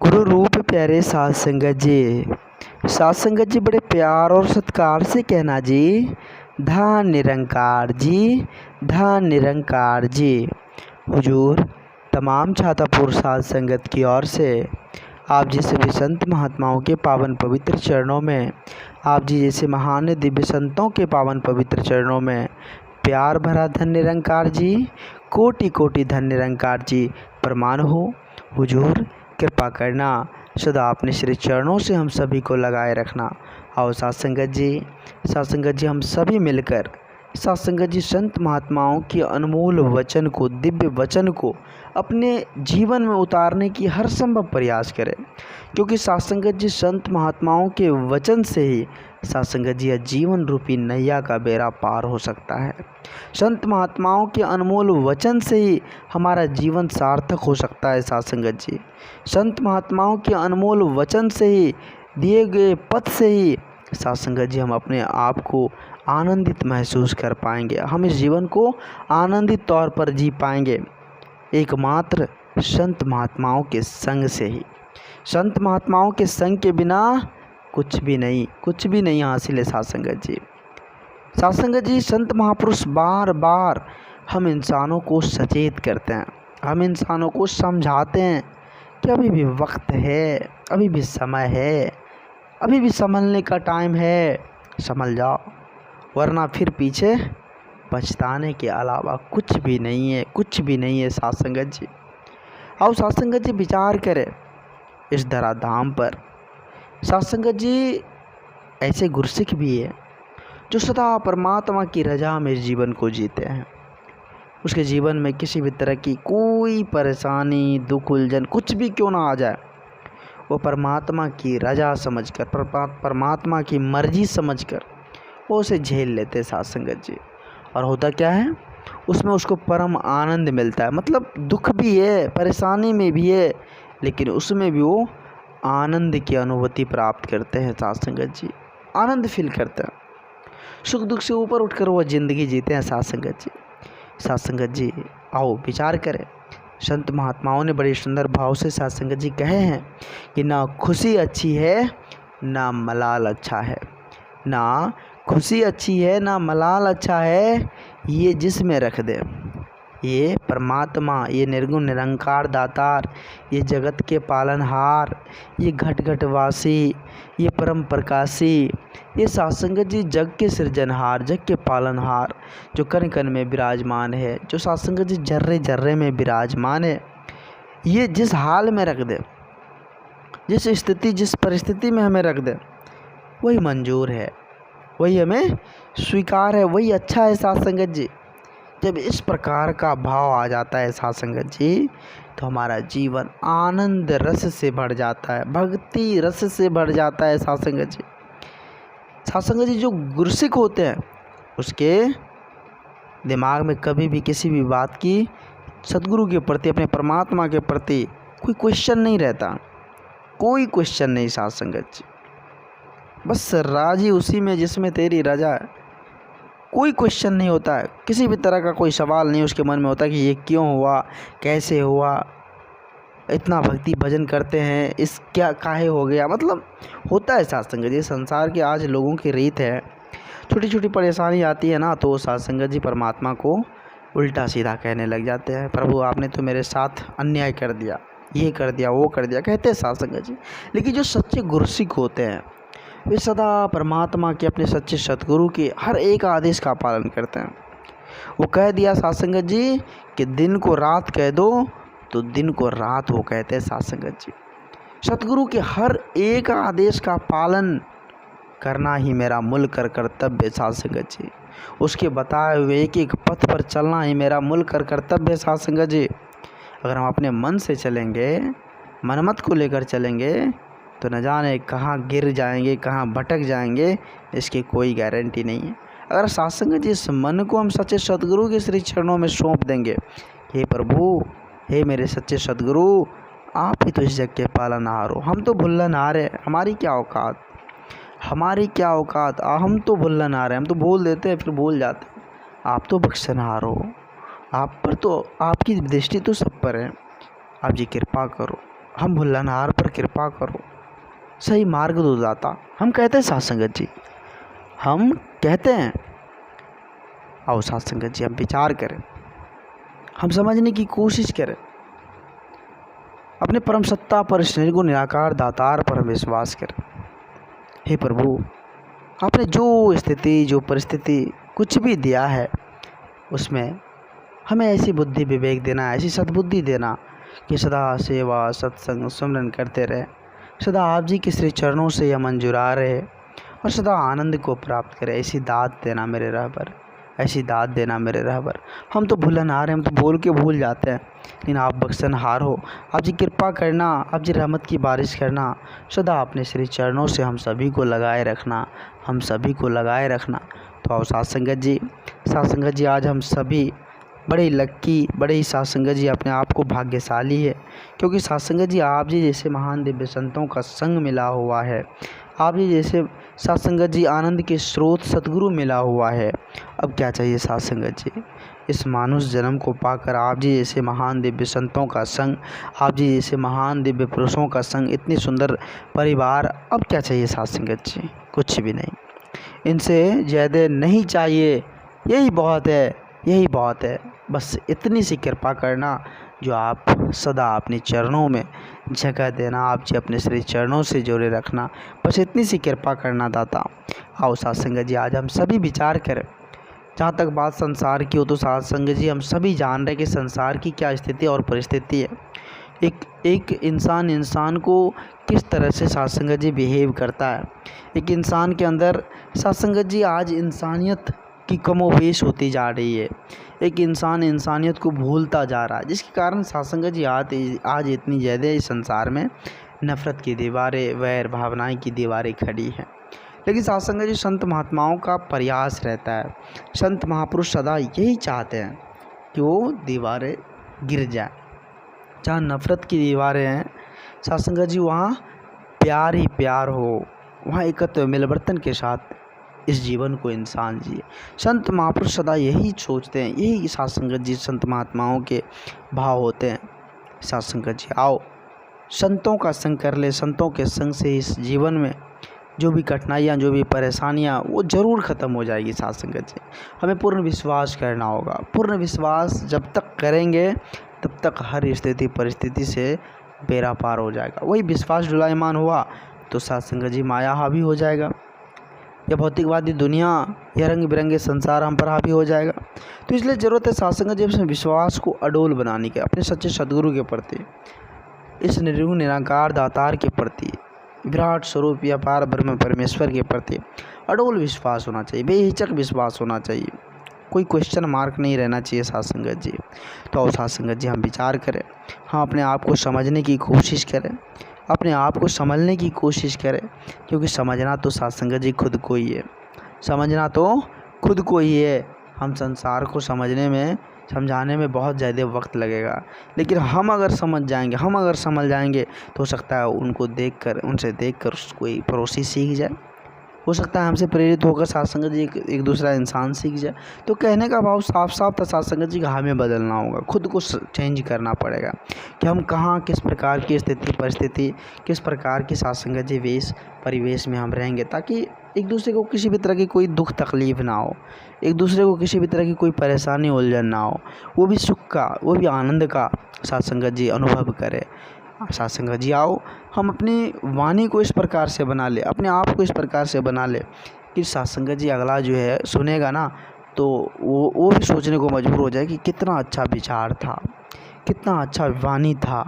गुरु रूप प्यारे साध संगत जी। साध संगत जी बड़े प्यार और सत्कार से कहना जी, धन निरंकार जी, धन निरंकार जी। हुजूर तमाम छातापुर साध संगत की ओर से आप जी सभी संत महात्माओं के पावन पवित्र चरणों में, आप जी जैसे महान दिव्य संतों के पावन पवित्र चरणों में प्यार भरा धन निरंकार जी, कोटि कोटि धन निरंकार जी प्रमाण हो। हुजूर कृपा करना, सदा अपने श्री चरणों से हम सभी को लगाए रखना। आओ साध संगत जी हम सभी मिलकर साध संगत जी संत महात्माओं के अनमोल वचन को, दिव्य वचन को अपने जीवन में उतारने की हर संभव प्रयास करें, क्योंकि साध संगत जी संत महात्माओं के वचन से ही साध संगत जी जीवन रूपी नैया का बेड़ा पार हो सकता है। संत महात्माओं के अनमोल वचन से ही हमारा जीवन सार्थक हो सकता है। साध संगत जी संत महात्माओं के अनमोल वचन से ही, दिए गए पथ से ही साध संगत जी हम अपने आप को आनंदित महसूस कर पाएंगे, हम इस जीवन को आनंदित तौर पर जी पाएंगे एकमात्र संत महात्माओं के संग से ही। संत महात्माओं के संग के बिना कुछ भी नहीं हासिल है। साध संगत जी संत महापुरुष बार बार हम इंसानों को सचेत करते हैं, हम इंसानों को समझाते हैं कि अभी भी वक्त है, अभी भी समय है, अभी भी संभलने का टाइम है, संभल जाओ, वरना फिर पीछे पछताने के अलावा कुछ भी नहीं है। साध संगत जी आओ साध संगत जी विचार करें इस धराधाम पर। साध संगत जी ऐसे गुरसिख भी है जो सदा परमात्मा की रजा में जीवन को जीते हैं। उसके जीवन में किसी भी तरह की कोई परेशानी, दुख, उलझन कुछ भी क्यों ना आ जाए, वो परमात्मा की रजा समझकर, परमात्मा की मर्जी समझकर वो उसे झेल लेते साध संगत जी। और होता क्या है, उसमें उसको परम आनंद मिलता है। मतलब दुख भी है, परेशानी में भी है, लेकिन उसमें भी वो आनंद की अनुभूति प्राप्त करते हैं। साध संगत जी आनंद फील करते हैं, सुख दुख से ऊपर उठकर वो ज़िंदगी जीते हैं। साध संगत जी आओ विचार करें। संत महात्माओं ने बड़े सुंदर भाव से साध संगत जी कहे हैं कि ना खुशी अच्छी है ना मलाल अच्छा है, ना खुशी अच्छी है ना मलाल अच्छा है, ये जिसमें रख दे। ये परमात्मा, ये निर्गुण निरंकार दातार, ये जगत के पालनहार, ये घट घट वासी, ये परम प्रकाशी, ये साध संगत जी जग के सृजनहार, जग के पालनहार, जो कण कण में विराजमान है, जो साध संगत जी जर्रे जर्रे में विराजमान है, ये जिस हाल में रख दे, जिस स्थिति, जिस परिस्थिति में हमें रख दे, वही मंजूर है, वही हमें स्वीकार है, वही अच्छा है। साध संगत जी जब इस प्रकार का भाव आ जाता है साध संगत जी, तो हमारा जीवन आनंद रस से भर जाता है, भक्ति रस से भर जाता है। साध संगत जी जो गुरसिख होते हैं, उसके दिमाग में कभी भी किसी भी बात की, सदगुरु के प्रति, अपने परमात्मा के प्रति कोई क्वेश्चन नहीं रहता, कोई क्वेश्चन नहीं। साध संगत जी बस राजी उसी में जिसमें तेरी रजा है, कोई क्वेश्चन नहीं होता है, किसी भी तरह का कोई सवाल नहीं उसके मन में होता कि ये क्यों हुआ, कैसे हुआ, इतना भक्ति भजन करते हैं, इस क्या काहे हो गया, मतलब होता है। साध संगत जी संसार के आज लोगों की रीत है, छोटी छोटी परेशानी आती है ना, तो साध संगत जी परमात्मा को उल्टा सीधा कहने लग जाते हैं, प्रभु आपने तो मेरे साथ अन्याय कर दिया, ये कर दिया, वो कर दिया, कहते हैं साध संगत जी। लेकिन जो सच्चे गुरसिख होते हैं, वे सदा परमात्मा के, अपने सच्चे सतगुरु के हर एक आदेश का पालन करते हैं। वो कह दिया साध संगत जी कि दिन को रात कह दो, तो दिन को रात वो कहते हैं। साध संगत जी सतगुरु के हर एक आदेश का पालन करना ही मेरा मूल कर्तव्य है। साध संगत जी उसके बताए हुए एक एक पथ पर चलना ही मेरा मूल कर्तव्य है। साध संगत जी अगर हम अपने मन से चलेंगे, मनमत को लेकर चलेंगे, तो न जाने कहाँ गिर जाएंगे, कहाँ भटक जाएंगे, इसकी कोई गारंटी नहीं है। अगर साध संगत जी इस मन को हम सच्चे सतगुरु के श्री चरणों में सौंप देंगे, हे प्रभु, हे मेरे सच्चे सतगुरु, आप ही तो इस जग के पालनहार हो, हम तो भुल्लनहार है, हमारी क्या औकात, हम तो भुल्लनहार है, हम तो बोल देते हैं फिर भूल जाते हैं, आप तो बख्शनहार हो, आप पर तो, आपकी दृष्टि तो सब पर है, आप जी कृपा करो, हम भुल्लनहार पर कृपा करो, सही मार्ग दो दाता। हम कहते हैं साथ संगत जी, हम कहते हैं। आओ साथ संगत जी हम विचार करें, हम समझने की कोशिश करें, अपने परम सत्ता पर, इस निर्गुण निराकार दातार पर हम विश्वास करें। हे प्रभु, आपने जो स्थिति, जो परिस्थिति कुछ भी दिया है, उसमें हमें ऐसी बुद्धि विवेक देना, ऐसी सद्बुद्धि देना कि सदा सेवा सत्संग सुमरन करते रहे, सदा आप जी के श्री चरणों से यह मंजूरा रहे और सदा आनंद को प्राप्त करें। ऐसी दात देना मेरे रहबर, ऐसी दात देना मेरे रहबर। हम तो भूलनहार हैं, हम तो बोल के भूल जाते हैं, लेकिन आप बख्शनहार हो। आप जी कृपा करना, आप जी रहमत की बारिश करना, सदा अपने श्री चरणों से हम सभी को लगाए रखना, हम सभी को लगाए रखना। तो आओ साथ संगत जी, साथ संगत जी आज हम सभी बड़े लक्की, बड़े ही साथ संगत जी अपने आप को भाग्यशाली है, क्योंकि साथ संगत जी आप जी जैसे महान दिव्य संतों का संग मिला हुआ है। आप जी जैसे साथ संगत जी आनंद के स्रोत सतगुरु मिला हुआ है। अब क्या चाहिए साथ संगत जी, इस मानुष जन्म को पाकर आप जी जैसे महान दिव्य संतों का संग, आप जी जैसे महान दिव्य पुरुषों का संग, इतनी सुंदर परिवार, अब क्या चाहिए साथ संगत जी, कुछ भी नहीं। इनसे ज़्यादा नहीं चाहिए, यही बहुत है, यही बहुत है। बस इतनी सी कृपा करना जो आप सदा अपने चरणों में जगह देना, आप जी अपने श्री चरणों से जोड़े रखना, बस इतनी सी कृपा करना दाता। आओ साथ संगत जी आज हम सभी विचार करें। जहाँ तक बात संसार की हो तो साथ संगत जी हम सभी जान रहे कि संसार की क्या स्थिति और परिस्थिति है। एक इंसान को किस तरह से साथ संगत जी बिहेव करता है। एक इंसान के अंदर साथ संगत जी आज इंसानियत की कमोवेश होती जा रही है। एक इंसान इंसानियत को भूलता जा रहा है, जिसके कारण साथ संगत जी आज इतनी ज़्यादा इस संसार में नफ़रत की दीवारें, वैर भावनाएं की दीवारें खड़ी हैं। लेकिन साथ संगत जी संत महात्माओं का प्रयास रहता है, संत महापुरुष सदा यही चाहते हैं कि वो दीवारें गिर जाए। जहाँ नफ़रत की दीवारें हैं साथ संगत जी, वहाँ प्यार ही प्यार हो, वहाँ एकत्व मिलवर्तन के साथ इस जीवन को इंसान जिए। संत महापुरुष सदा यही सोचते हैं, यही साथ संगत जी संत महात्माओं के भाव होते हैं। साथ संगत जी आओ संतों का संग कर ले, संतों के संग से इस जीवन में जो भी कठिनाइयाँ, जो भी परेशानियाँ, वो ज़रूर ख़त्म हो जाएगी। साथ संगत जी हमें पूर्ण विश्वास करना होगा। पूर्ण विश्वास जब तक करेंगे तब तक हर स्थिति परिस्थिति से बेड़ा पार हो जाएगा। वही विश्वास डुलायमान हुआ तो साथ संगत जी माया हावी हो जाएगा, यह भौतिकवादी दुनिया, यह रंग बिरंगे संसार हम पर हावी हो जाएगा। तो इसलिए ज़रूरत है साथ संगत जी अपने विश्वास को अडोल बनाने के, अपने सच्चे सदगुरु के प्रति, इस निर्गुण निराकार दातार के प्रति, विराट स्वरूप या पार ब्रह्म परमेश्वर के प्रति अडोल विश्वास होना चाहिए, बेहिचक विश्वास होना चाहिए, कोई क्वेश्चन मार्क नहीं रहना चाहिए साथ संगत जी। तो आओ साथ संगत जी हम विचार करें, हम अपने आप को समझने की कोशिश करें, अपने आप को समझने की कोशिश करें, क्योंकि समझना तो साथ संगत जी खुद को ही है, समझना तो खुद को ही है। हम संसार को समझाने में बहुत ज़्यादा वक्त लगेगा, लेकिन हम अगर समझ जाएंगे तो हो सकता है उनसे देखकर कोई पड़ोसी सीख जाए, हो सकता है हमसे प्रेरित होकर साथ संगत जी एक दूसरा इंसान सीख जाए। तो कहने का भाव साफ साफ था साथ संगत जी, हमें बदलना होगा, खुद को चेंज करना पड़ेगा कि हम कहाँ, किस प्रकार की स्थिति परिस्थिति, किस प्रकार की साथ संगत जी परिवेश में हम रहेंगे, ताकि एक दूसरे को किसी भी तरह की कोई दुख तकलीफ़ ना हो, एक दूसरे को किसी भी तरह की कोई परेशानी उलझन ना हो, वो भी सुख का, वो भी आनंद का साथ संगत जी अनुभव करें। साथ संगत जी आओ हम अपनी वाणी को इस प्रकार से बना ले, अपने आप को इस प्रकार से बना ले कि साथ संगत जी अगला जो है सुनेगा ना तो वो भी सोचने को मजबूर हो जाए कि कितना अच्छा विचार था, कितना अच्छा वाणी था,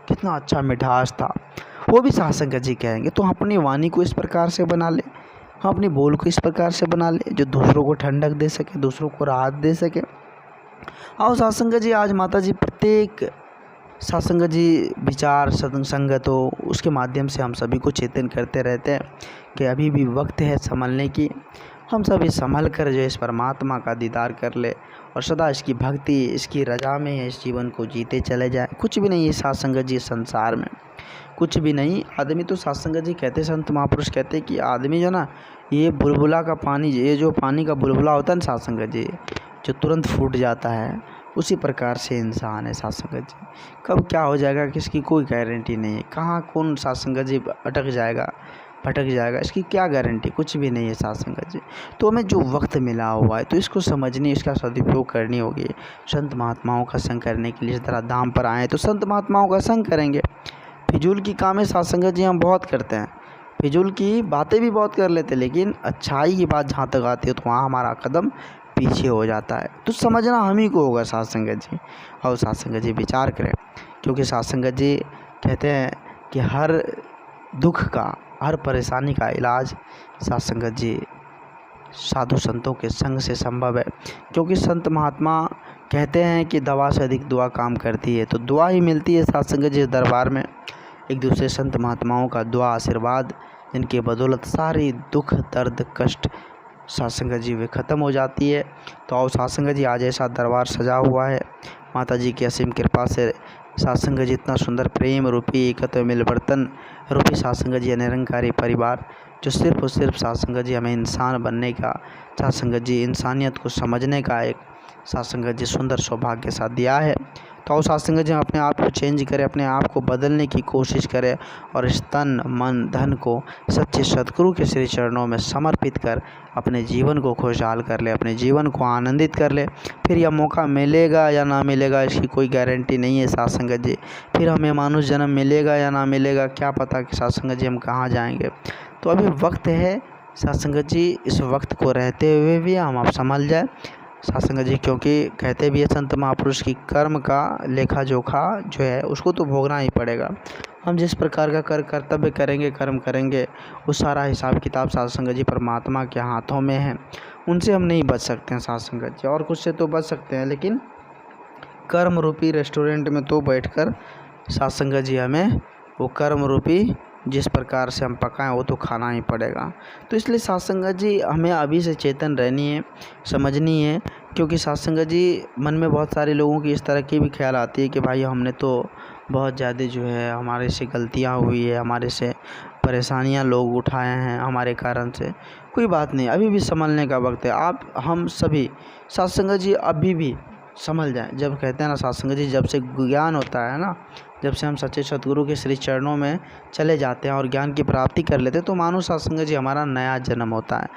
कितना अच्छा मिठास था, वो भी साथ संगत जी कहेंगे। तो हम अपनी वाणी को इस प्रकार से बना ले, हम अपनी बोल को इस प्रकार से बना ले जो दूसरों को ठंडक दे सके, दूसरों को राहत दे सके। आओ साथ संगत जी आज माता जी प्रत्येक साथ संगत जी विचार संगत हो, उसके माध्यम से हम सभी को चेतन करते रहते हैं कि अभी भी वक्त है संभलने की। हम सभी संभल कर जो इस परमात्मा का दीदार कर ले और सदा इसकी भक्ति, इसकी रजा में इस जीवन को जीते चले जाए। कुछ भी नहीं है साथ संगत जी संसार में, कुछ भी नहीं। आदमी तो साथ संगत जी कहते, संत महापुरुष कहते कि आदमी जो ना, ये बुलबुला का पानी, ये जो पानी का बुलबुला होता है ना साथ संगत जी, जो तुरंत फूट जाता है, उसी प्रकार से इंसान है साथ संगत जी। कब क्या हो जाएगा किसकी कोई गारंटी नहीं है, कहाँ कौन साथ संगत जी अटक जाएगा भटक जाएगा इसकी क्या गारंटी, कुछ भी नहीं है साथ संगत जी। तो हमें जो वक्त मिला हुआ है तो इसको समझनी, इसका सदुपयोग करनी होगी। संत महात्माओं का संग करने के लिए इस तरह धाम पर आए तो संत महात्माओं का संग करेंगे। फिजूल की कामें साथ संगत जी हम बहुत करते हैं, फिजूल की बातें भी बहुत कर लेते हैं, लेकिन अच्छाई की बात जहाँ तक आती है तो वहाँ हमारा कदम पीछे हो जाता है। तो समझना हम ही को होगा साथ संगत जी। और साथ संगत जी विचार करें, क्योंकि साथ संगत जी कहते हैं कि हर दुख का, हर परेशानी का इलाज साथ संगत जी साधु संतों के संग से संभव है। क्योंकि संत महात्मा कहते हैं कि दवा से अधिक दुआ काम करती है, तो दुआ ही मिलती है साथ संगत जी दरबार में। एक दूसरे संत महात्माओं का दुआ आशीर्वाद, जिनके बदौलत सारी दुख दर्द कष्ट साथ संगत जी वे ख़त्म हो जाती है। तो आओ साथ संगत जी आज ऐसा दरबार सजा हुआ है, माता जी की असीम कृपा से साथ संगत जी इतना सुंदर प्रेम रूपी एकत्व मिल बर्तन रूपी साथ संगत जी निरंकारी परिवार, जो सिर्फ और सिर्फ साथ संगत जी हमें इंसान बनने का, साथ संगत जी इंसानियत को समझने का एक साथ संगत जी सुंदर सौभाग्य साथ दिया है। तो आओ साथ संगत जी हम अपने आप को चेंज करें, अपने आप को बदलने की कोशिश करें और इस तन मन धन को सच्चे सद्गुरु के श्री चरणों में समर्पित कर अपने जीवन को खुशहाल कर ले, अपने जीवन को आनंदित कर ले। फिर यह मौका मिलेगा या ना मिलेगा इसकी कोई गारंटी नहीं है साथ संगत जी। फिर हमें मानुष जन्म मिलेगा या ना मिलेगा क्या पता कि साथ संगत जी हम कहाँ जाएंगे। तो अभी वक्त है साथ संगत जी, इस वक्त को रहते हुए भी हम आप संभल जाए साथ संगत जी। क्योंकि कहते भी है संत महापुरुष की कर्म का लेखा जोखा जो है उसको तो भोगना ही पड़ेगा। हम जिस प्रकार का कर्तव्य करेंगे, कर्म करेंगे, वो सारा हिसाब किताब साथ संगत जी परमात्मा के हाथों में है। उनसे हम नहीं बच सकते हैं साथ संगत जी, और कुछ से तो बच सकते हैं, लेकिन कर्म रूपी रेस्टोरेंट में तो बैठकर साथ संगत जी हमें वो कर्म रूपी जिस प्रकार से हम पकाएं वो तो खाना ही पड़ेगा। तो इसलिए साथ संगत जी हमें अभी से चेतन रहनी है, समझनी है। क्योंकि साथ संगत जी मन में बहुत सारे लोगों की इस तरह की भी ख्याल आती है कि भाई हमने तो बहुत ज़्यादा जो है हमारे से गलतियां हुई है, हमारे से परेशानियां लोग उठाए हैं हमारे कारण से। कोई बात नहीं, अभी भी संभलने का वक्त है। आप हम सभी साथ संगत जी अभी भी संभल जाएं। जब कहते हैं ना साथ संगत जी, जब से ज्ञान होता है ना, जब से हम सच्चे सद्गुरु के श्री चरणों में चले जाते हैं और ज्ञान की प्राप्ति कर लेते हैं, तो मानो साथ संगत जी हमारा नया जन्म होता है।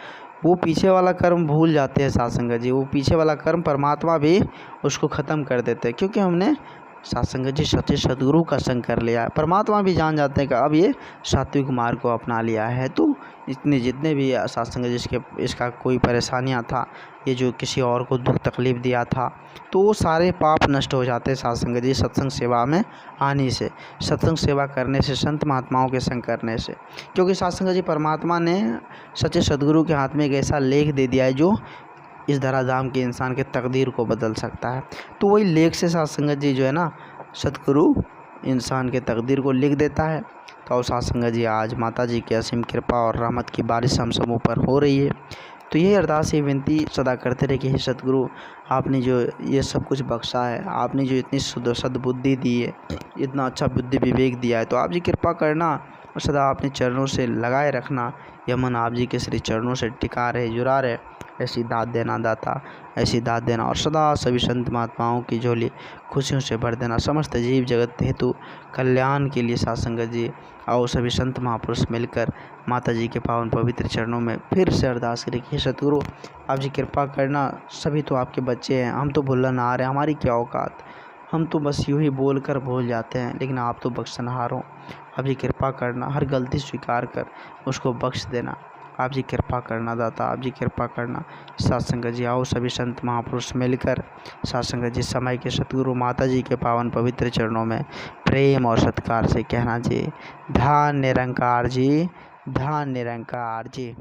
वो पीछे वाला कर्म भूल जाते हैं साथ संगत जी, वो पीछे वाला कर्म परमात्मा भी उसको ख़त्म कर देते हैं। क्योंकि हमने साथ संगत जी सच्चे सद्गुरु का संग कर लिया है। परमात्मा भी जान जाते हैं कि अब ये सात्विक मार्ग को अपना लिया है। तो इतने जितने भी साथ संगत जी इसका कोई परेशानियाँ था, ये जो किसी और को दुख तकलीफ़ दिया था, तो वो सारे पाप नष्ट हो जाते हैं साथ संगत जी सत्संग सेवा में आने से, सत्संग सेवा करने से, संत महात्माओं के संग करने से। क्योंकि साथ संगत जी परमात्मा ने सच्चे सद्गुरु के हाथ में एक ऐसा लेख दे दिया है जो इस धराधाम के इंसान के तकदीर को बदल सकता है। तो वही लेख से साथ संगत जी जो है ना, सद्गुरु इंसान के तकदीर को लिख देता है। तो साथ संगत जी आज माता जी की असीम कृपा और रहमत की बारिश हम सब ऊपर हो रही है। तो यही अरदास ये विनती सदा करते रहे कि हे सद्गुरु, आपने जो ये सब कुछ बख्शा है, आपने जो इतनी सद्बुद्धि दी है, इतना अच्छा बुद्धि विवेक दिया है, तो आप जी कृपा करना और सदा अपने चरणों से लगाए रखना। यह मन आप जी के श्री चरणों से टिका रहे, जुड़ा रहे। ऐसी दात देना दाता, ऐसी दात देना और सदा सभी संत महात्माओं की झोली खुशियों से भर देना। समस्त जीव जगत हेतु कल्याण के लिए साथ संगत जी आओ सभी संत महापुरुष मिलकर माता जी के पावन पवित्र चरणों में फिर से अरदास करें कि सतगुरु आप जी कृपा करना। सभी तो आपके बच्चे हैं, हम तो भूलन आ रहे हैं, हमारी क्या औकात, हम तो बस यूँ ही बोल कर भूल जाते हैं, लेकिन आप तो बख्शनहार हो। आप जी कृपा करना, हर गलती स्वीकार कर उसको बख्श देना। आप जी कृपा करना दाता, आप जी कृपा करना। साथ संगत जी आओ सभी संत महापुरुष मिलकर साथ संगत जी समय के सतगुरु माता जी के पावन पवित्र चरणों में प्रेम और सत्कार से कहना जी, धन निरंकार जी, धन निरंकार जी।